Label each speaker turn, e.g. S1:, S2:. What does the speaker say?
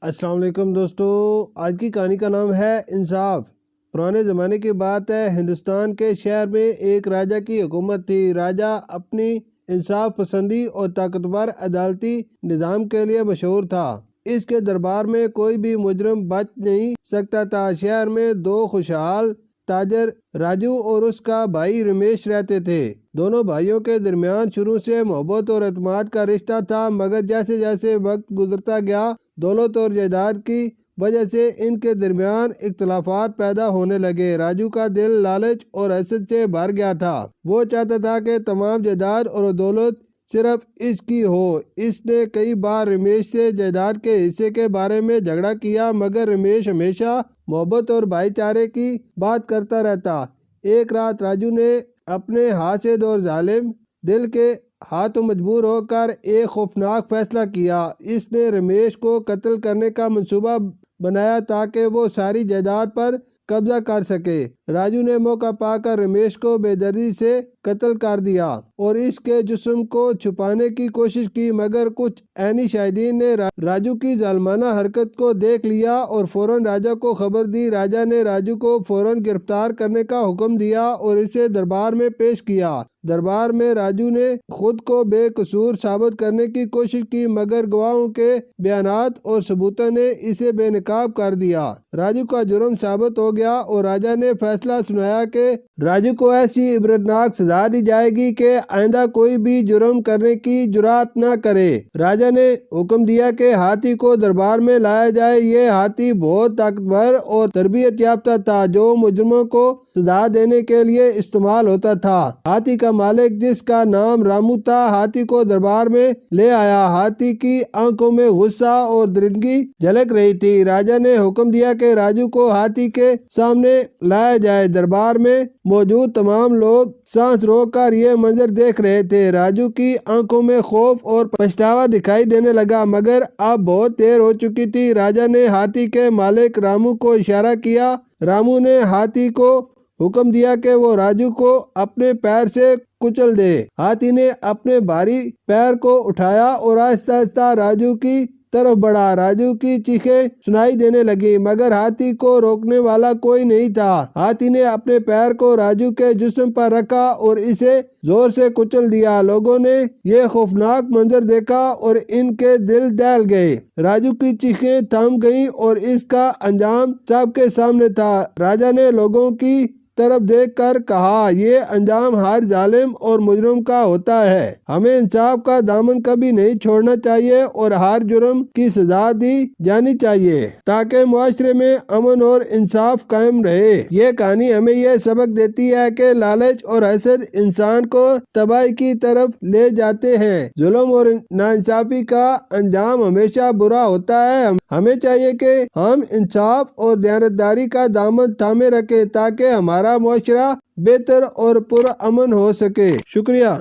S1: السلام علیکم دوستو، آج کی کہانی کا نام ہے انصاف۔ پرانے زمانے کی بات ہے، ہندوستان کے شہر میں ایک راجہ کی حکومت تھی۔ راجہ اپنی انصاف پسندی اور طاقتور عدالتی نظام کے لیے مشہور تھا۔ اس کے دربار میں کوئی بھی مجرم بچ نہیں سکتا تھا۔ شہر میں دو خوشحال تاجر راجو اور اس کا بھائی رمیش رہتے تھے۔ دونوں بھائیوں کے درمیان شروع سے محبت اور اعتماد کا رشتہ تھا، مگر جیسے جیسے وقت گزرتا گیا، دولت اور جائیداد کی وجہ سے ان کے درمیان اختلافات پیدا ہونے لگے۔ راجو کا دل لالچ اور حسد سے بھر گیا تھا۔ وہ چاہتا تھا کہ تمام جائیداد اور دولت صرف اس کی ہو۔ اس نے کئی بار رمیش سے جائیداد کے حصے کے بارے میں جھگڑا کیا، مگر رمیش ہمیشہ محبت اور بھائی چارے کی بات کرتا رہتا۔ ایک رات راجو نے اپنے حاسد اور ظالم دل کے ہاتھوں مجبور ہو کر ایک خوفناک فیصلہ کیا۔ اس نے رمیش کو قتل کرنے کا منصوبہ بنایا تاکہ وہ ساری جائیداد پر قبضہ کر سکے۔ راجو نے موقع پا کر رمیش کو بے دردی سے قتل کر دیا اور اس کے جسم کو چھپانے کی کوشش کی، مگر کچھ عینی شاہدین نے راجو کی ظالمانہ حرکت کو دیکھ لیا اور فوراً راجہ کو خبر دی۔ راجہ نے راجو کو فوراً گرفتار کرنے کا حکم دیا اور اسے دربار میں پیش کیا۔ دربار میں راجو نے خود کو بے قصور ثابت کرنے کی کوشش کی، مگر گواہوں کے بیانات اور ثبوتوں نے اسے بے نقاب کر دیا۔ راجو کا جرم ثابت ہو گیا اور راجہ نے فیصلہ سنایا کہ راجو کو ایسی عبرتناک سزا دی جائے گی کہ آئندہ کوئی بھی جرم کرنے کی جرات نہ کرے۔ راجہ نے حکم دیا کہ ہاتھی کو دربار میں لایا جائے۔ یہ ہاتھی بہت طاقتور اور تربیت یافتہ تھا، جو مجرموں کو سزا دینے کے لیے استعمال ہوتا تھا۔ ہاتھی کا مالک، جس کا نام رامو تھا، ہاتھی کو دربار میں لے آیا۔ ہاتھی کی آنکھوں میں غصہ اور درندگی جھلک رہی تھی۔ راجہ نے حکم دیا کہ راجو کو ہاتھی کے سامنے لایا جائے۔ دربار میں موجود تمام لوگ سانس روک کر یہ منظر دیکھ رہے تھے۔ راجو کی آنکھوں میں خوف اور پچھتاوا دکھائی دینے لگا، مگر اب بہت دیر ہو چکی تھی۔ راجہ نے ہاتھی کے مالک رامو کو اشارہ کیا۔ رامو نے ہاتھی کو حکم دیا کہ وہ راجو کو اپنے پیر سے کچل دے۔ ہاتھی نے اپنے بھاری پیر کو اٹھایا اور آہستہ آہستہ راجو کی طرف بڑھا۔ راجو کی چیخیں سنائی دینے لگی، مگر ہاتھی کو روکنے والا کوئی نہیں تھا۔ ہاتھی نے اپنے پیر کو راجو کے جسم پر رکھا اور اسے زور سے کچل دیا۔ لوگوں نے یہ خوفناک منظر دیکھا اور ان کے دل دہل گئے۔ راجو کی چیخیں تھم گئیں اور اس کا انجام سب کے سامنے تھا۔ راجہ نے لوگوں کی طرف دیکھ کر کہا، یہ انجام ہر ظالم اور مجرم کا ہوتا ہے۔ ہمیں انصاف کا دامن کبھی نہیں چھوڑنا چاہیے اور ہر جرم کی سزا دی جانی چاہیے تاکہ معاشرے میں امن اور انصاف قائم رہے۔ یہ کہانی ہمیں یہ سبق دیتی ہے کہ لالچ اور حسد انسان کو تباہی کی طرف لے جاتے ہیں۔ ظلم اور ناانصافی کا انجام ہمیشہ برا ہوتا ہے۔ ہمیں چاہیے کہ ہم انصاف اور دیانتداری کا دامن تھامے رکھیں تاکہ ہمارا معاشرہ بہتر اور پرامن ہو سکے۔ شکریہ۔